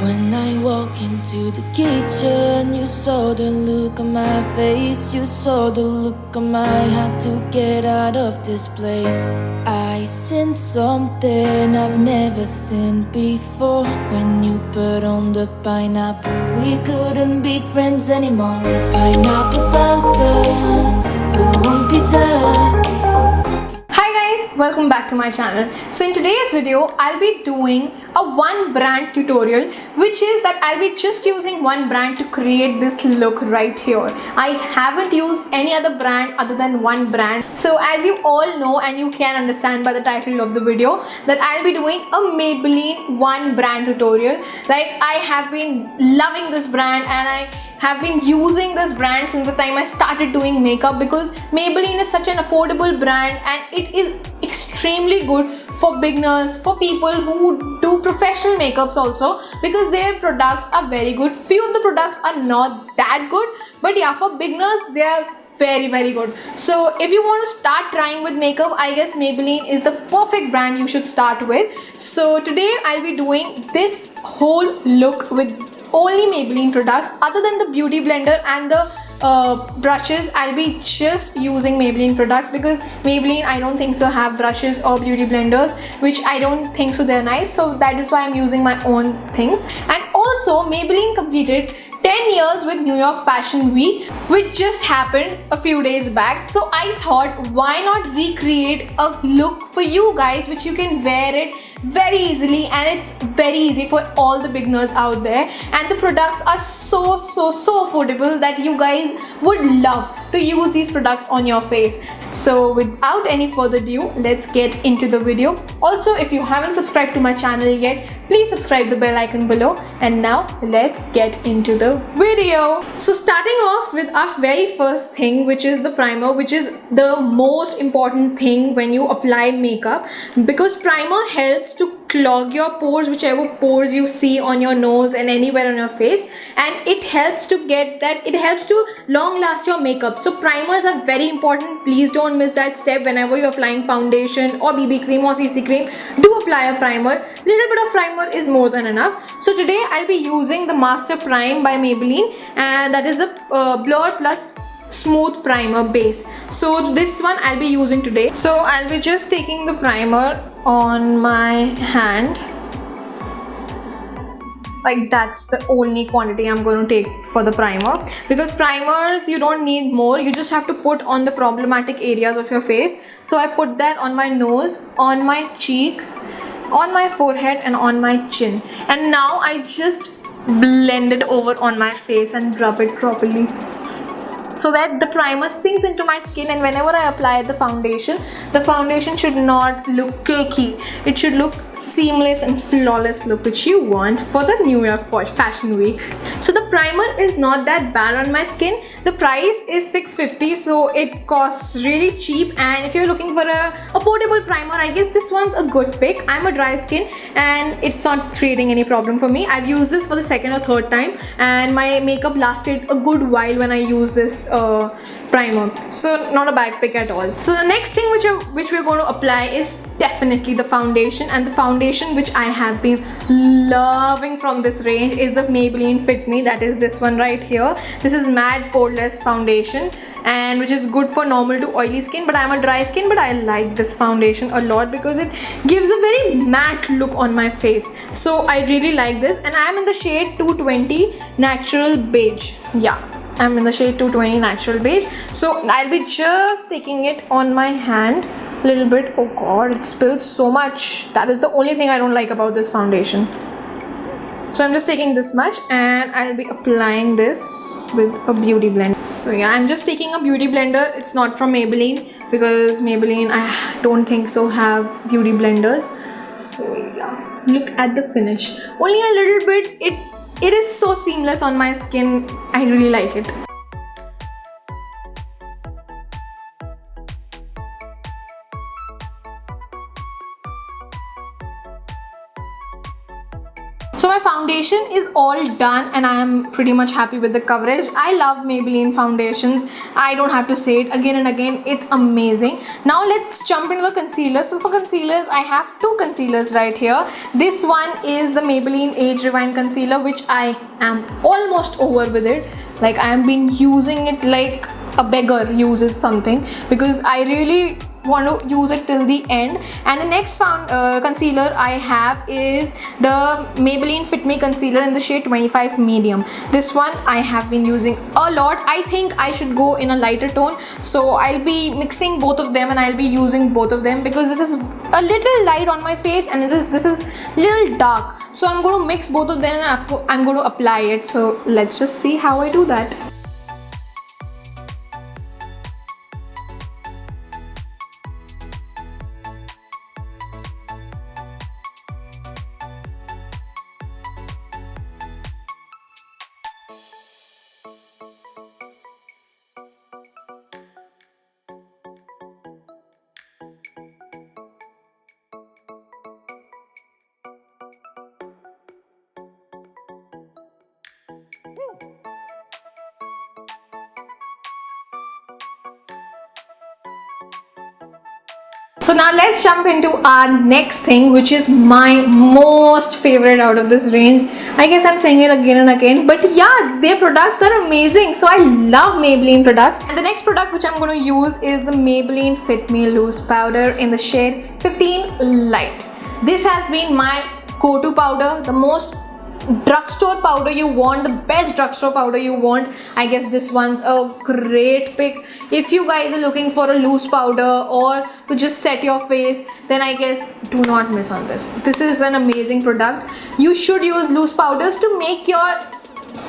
When I walk into the kitchen, you saw the look on my face. You saw the look on my heart to get out of this place. I seen something I've never seen before. When you put on the pineapple, we couldn't be friends anymore. Pineapple thousands, go on pizza. Hi guys, welcome back to my channel. So in today's video, I'll be doing a one brand tutorial, which is that I'll be just using one brand to create this look right here. I haven't used any other brand other than one brand. So as you all know and you can understand by the title of the video that I'll be doing a Maybelline one brand tutorial. Like, I have been loving this brand and I have been using this brand since the time I started doing makeup, because Maybelline is such an affordable brand and it is extremely good for beginners, for people who do professional makeups also, because their products are very good. Few of the products are not that good, but yeah, for beginners they are very good. So if you want to start trying with makeup, I guess Maybelline is the perfect brand you should start with. So today I'll be doing this whole look with only Maybelline products. Other than the beauty blender and the brushes, I'll be just using Maybelline products, because Maybelline, I don't think so have brushes or beauty blenders, which I don't think so they're nice. So that is why I'm using my own things. And also Maybelline completed 10 years with New York Fashion Week, which just happened a few days back. So I thought, why not recreate a look for you guys which you can wear it very easily, and it's very easy for all the beginners out there, and the products are so affordable that you guys would love to use these products on your face. So without any further ado, let's get into the video. Also, if you haven't subscribed to my channel yet, please subscribe the bell icon below. And now let's get into the video. So starting off with our very first thing, which is the primer, which is the most important thing when you apply makeup, because primer helps to clog your pores, whichever pores you see on your nose and anywhere on your face, and it helps to get that, it helps to long last your makeup. So primers are very important. Please don't miss that step whenever you're applying foundation or BB cream or CC cream. Do apply a primer. Little bit of primer is more than enough. So today I'll be using the Master Prime by Maybelline, and that is the Blur Plus Smooth Primer base. So this one I'll be using today. So I'll be just taking the primer on my hand. Like, that's the only quantity I'm going to take for the primer, because primers you don't need more, you just have to put on the problematic areas of your face. So I put that on my nose, on my cheeks, on my forehead and on my chin, and now I just blend it over on my face and rub it properly so that the primer sinks into my skin. And whenever I apply the foundation should not look cakey. It should look seamless and flawless look, which you want for the New York Fashion Week. So the primer is not that bad on my skin. The price is $6.50, so it costs really cheap. And if you're looking for a affordable primer, I guess this one's a good pick. I'm a dry skin and it's not creating any problem for me. I've used this for the second or third time and my makeup lasted a good while when I used this primer. So not a bad pick at all. So the next thing which we're going to apply is definitely the foundation, and the foundation which I have been loving from this range is the Maybelline Fit Me. That is this one right here. This is matte poreless foundation, and which is good for normal to oily skin, but I'm a dry skin, but I like this foundation a lot because it gives a very matte look on my face. So I really like this, and I'm in the shade 220 Natural Beige. Yeah, I'm in the shade 220 Natural Beige. So I'll be just taking it on my hand a little bit. Oh god, it spills so much. That is the only thing I don't like about this foundation. So I'm just taking this much and I'll be applying this with a beauty blender. So yeah, I'm just taking a beauty blender. It's not from Maybelline, because Maybelline, I don't think so have beauty blenders. So yeah, look at the finish. Only a little bit. It is so seamless on my skin. I really like it. So my foundation is all done and I am pretty much happy with the coverage. I love Maybelline foundations. I don't have to say it again and again. It's amazing. Now let's jump into the concealer. So for concealers, I have two concealers right here. This one is the Maybelline Age Rewind Concealer, which I am almost over with it. Like I have been using it like a beggar uses something, because I really want to use it till the end. And the next concealer I have is the Maybelline Fit Me concealer in the shade 25 medium. This one I have been using a lot. I think I should go in a lighter tone, so I'll be mixing both of them and I'll be using both of them, because this is a little light on my face and this is little dark. So I'm going to mix both of them and I'm going to apply it. So let's just see how I do that. So now let's jump into our next thing, which is my most favorite out of this range. I guess I'm saying it again and again, but yeah, their products are amazing. So I love Maybelline products. And the next product which I'm going to use is the Maybelline Fit Me Loose Powder in the shade 15 Light. This has been my go-to powder, the most drugstore powder you want, the best drugstore powder you want. I guess this one's a great pick if you guys are looking for a loose powder or to just set your face. Then I guess do not miss on this. This is an amazing product. You should use loose powders to make your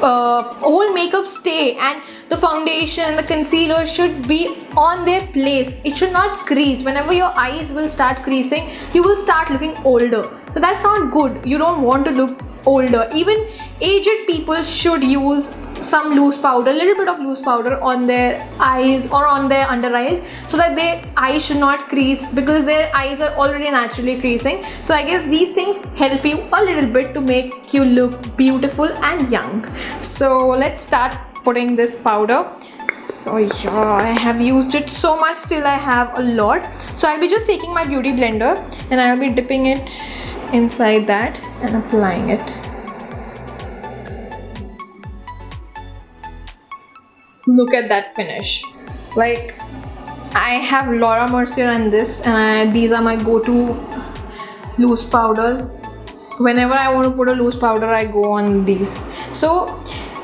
whole makeup stay, and the foundation, the concealer should be on their place. It should not crease. Whenever your eyes will start creasing, you will start looking older. So that's not good. You don't want to look older. Even aged people should use some loose powder, a little bit of loose powder on their eyes or on their under eyes, so that their eyes should not crease, because their eyes are already naturally creasing. So I guess these things help you a little bit to make you look beautiful and young. So let's start putting this powder. So yeah, I have used it so much, still I have a lot. So I'll be just taking my beauty blender and I'll be dipping it inside that and applying it. Look at that finish. Like, I have Laura Mercier and this, and these are my go-to loose powders. Whenever I want to put a loose powder, I go on these. So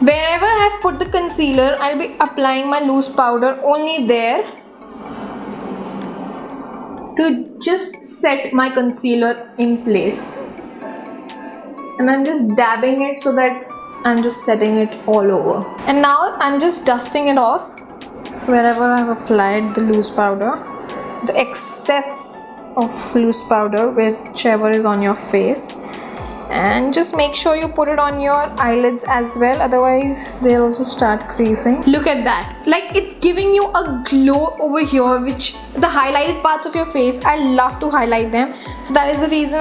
wherever I have put the concealer, I'll be applying my loose powder only there to just set my concealer in place. And I'm just dabbing it so that I'm just setting it all over. And now I'm just dusting it off wherever I've applied the loose powder. The excess of loose powder, whichever is on your face. And just make sure you put it on your eyelids as well, otherwise they'll also start creasing. Look at that. Like, it's giving you a glow over here, which the highlighted parts of your face, I love to highlight them. So that is the reason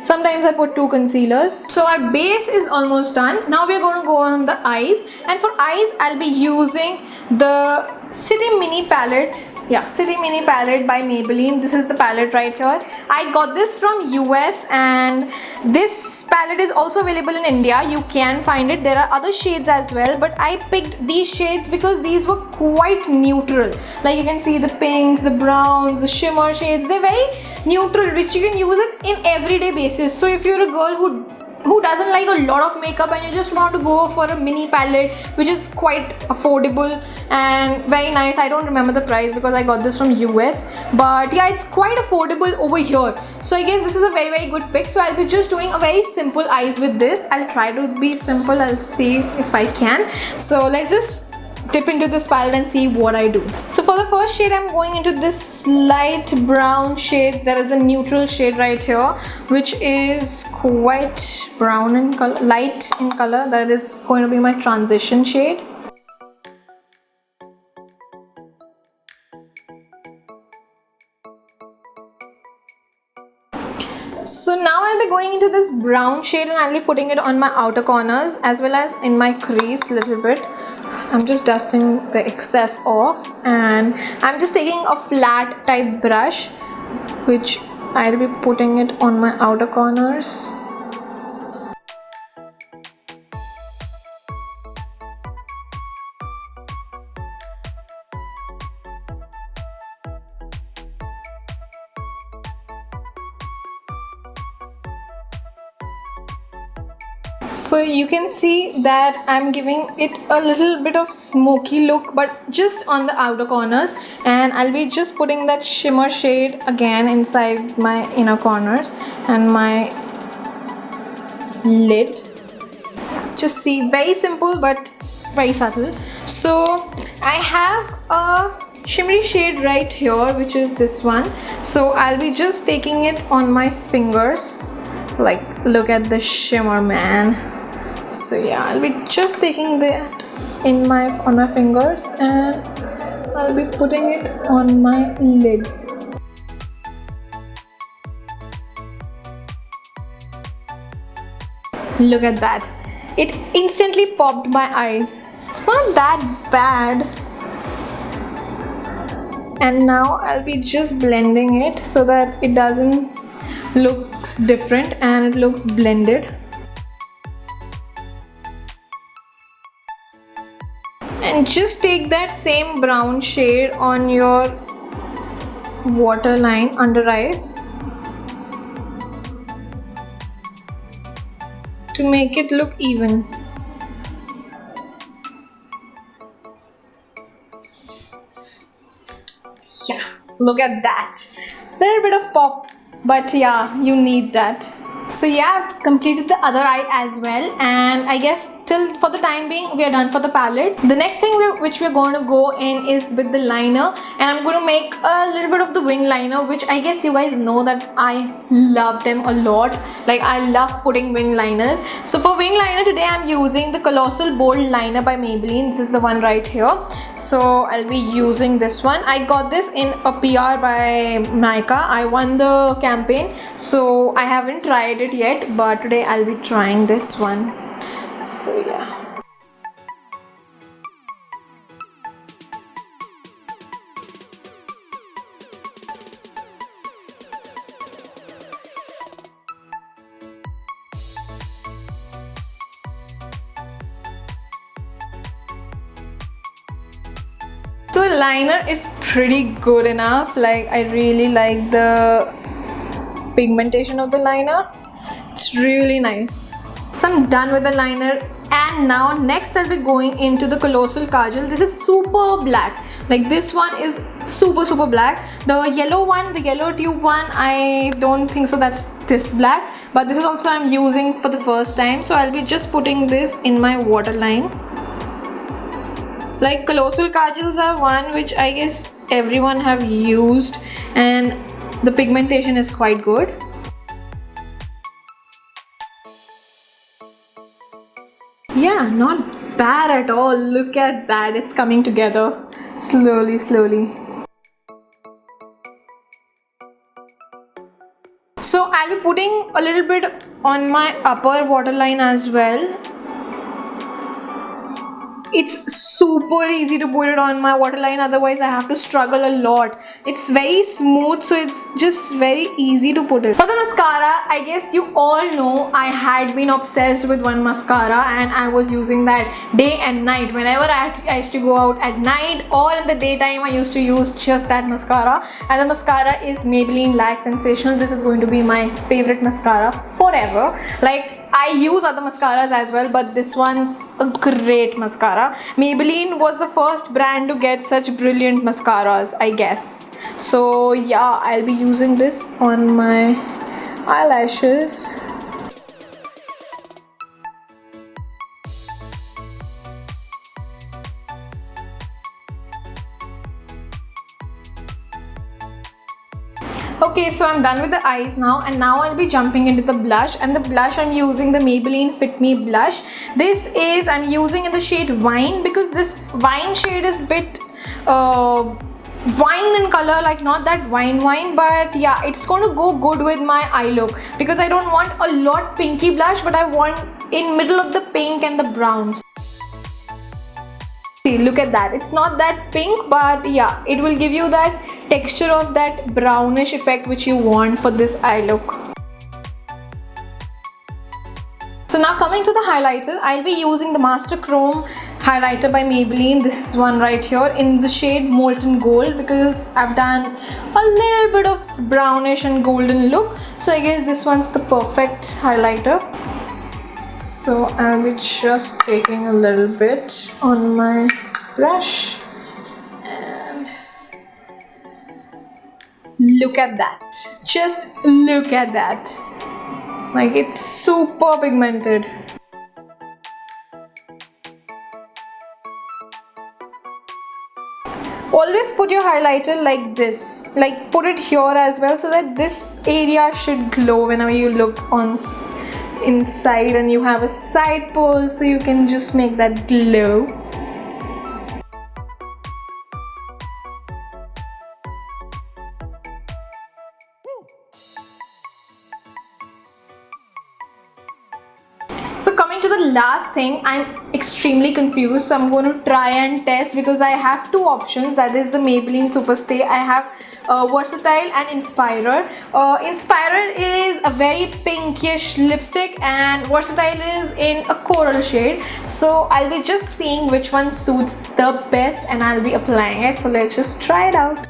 sometimes I put two concealers. So our base is almost done. Now we're going to go on the eyes, and for eyes I'll be using the City Mini palette. Yeah, City Mini palette by Maybelline. This is the palette right here. I got this from US, and this palette is also available in India. You can find it. There are other shades as well, but I picked these shades because these were quite neutral. Like, you can see the pinks, the browns, the shimmer shades. They're very neutral, which you can use it in everyday basis. So if you're a girl who doesn't like a lot of makeup and you just want to go for a mini palette, which is quite affordable and very nice. I don't remember the price because I got this from US, but yeah, it's quite affordable over here. So I guess this is a very, very good pick. So I'll be just doing a very simple eyes with this. I'll try to be simple. I'll see if I can. So let's just dip into this palette and see what I do. So for the first shade, I'm going into this light brown shade. There is a neutral shade right here, which is quite brown in color, light in color. That is going to be my transition shade. So now I'll be going into this brown shade and I'll be putting it on my outer corners as well as in my crease a little bit. I'm just dusting the excess off, and I'm just taking a flat type brush which I'll be putting it on my outer corners. So you can see that I'm giving it a little bit of smoky look, but just on the outer corners, and I'll be just putting that shimmer shade again inside my inner corners and my lid. Just see, very simple but very subtle. So I have a shimmery shade right here, which is this one. So I'll be just taking it on my fingers. Like, look at the shimmer, man. So yeah, I'll be just taking that on my fingers, and I'll be putting it on my lid. Look at that. It instantly popped my eyes. It's not that bad. And now I'll be just blending it so that it doesn't looks different and it looks blended. And just take that same brown shade on your waterline under eyes to make it look even. Yeah, look at that. Little bit of pop, but yeah, you need that. So yeah, I've completed the other eye as well, and I guess till for the time being we are done for the palette. The next thing which we're going to go in is with the liner, and I'm going to make a little bit of the wing liner, which I guess you guys know that I love them a lot. Like, I love putting wing liners. So for wing liner today I'm using the Colossal Bold Liner by Maybelline. This is the one right here. So I'll be using this one. I got this in a PR by Nykaa. I won the campaign, so I haven't tried it yet, but today I'll be trying this one. So yeah. So the liner is pretty good enough. Like, I really like the pigmentation of the liner. It's really nice. So I'm done with the liner, and now next I'll be going into the Colossal Kajal. This is super black. Like, this one is super black. The yellow one, the yellow tube one, I don't think so that's this black, but this is also I'm using for the first time. So I'll be just putting this in my waterline. Like, Colossal Kajals are one which I guess everyone have used, and the pigmentation is quite good. Yeah, not bad at all. Look at that. It's coming together slowly. So I'll be putting a little bit on my upper waterline as well. It's super easy to put it on my waterline, otherwise I have to struggle a lot. It's very smooth, so it's just very easy to put it. For the mascara, I guess you all know I had been obsessed with one mascara, and I was using that day and night. Whenever I used to go out at night or in the daytime, I used to use just that mascara, and the mascara is Maybelline Lash Sensational. This is going to be my favorite mascara forever. Like, I use other mascaras as well, but this one's a great mascara. Maybelline was the first brand to get such brilliant mascaras, I guess. So yeah, I'll be using this on my eyelashes. Okay, so I'm done with the eyes now, and now I'll be jumping into the blush. And the blush I'm using the Maybelline Fit Me blush. This is, I'm using in the shade Wine, because this wine shade is a bit wine in color, like not that wine, but yeah, it's going to go good with my eye look because I don't want a lot pinky blush, but I want in middle of the pink and the browns. See, look at that. It's not that pink, but yeah, it will give you that texture of that brownish effect which you want for this eye look. So now coming to the highlighter, I'll be using the Master Chrome highlighter by Maybelline. This one right here in the shade Molten Gold because I've done a little bit of brownish and golden look. So I guess this one's the perfect highlighter. So I'll be just taking a little bit on my brush and look at that. Just look at that. Like, it's super pigmented. Always put your highlighter like this, like put it here as well, so that this area should glow whenever you look on inside and you have a side pose, so you can just make that glow. So coming to the last thing, I'm extremely confused, so I'm going to try and test because I have two options, that is the Maybelline Superstay. I have Versatile and Inspirer. Inspirer is a very pinkish lipstick and Versatile is in a coral shade. So I'll be just seeing which one suits the best and I'll be applying it. So let's just try it out.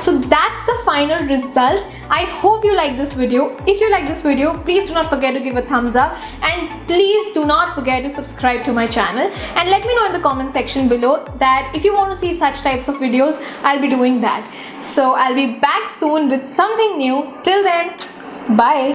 So that's the final result. I hope you like this video. If you like this video, please do not forget to give a thumbs up and please do not forget to subscribe to my channel and let me know in the comment section below that if you want to see such types of videos, I'll be doing that. So I'll be back soon with something new. Till then, bye.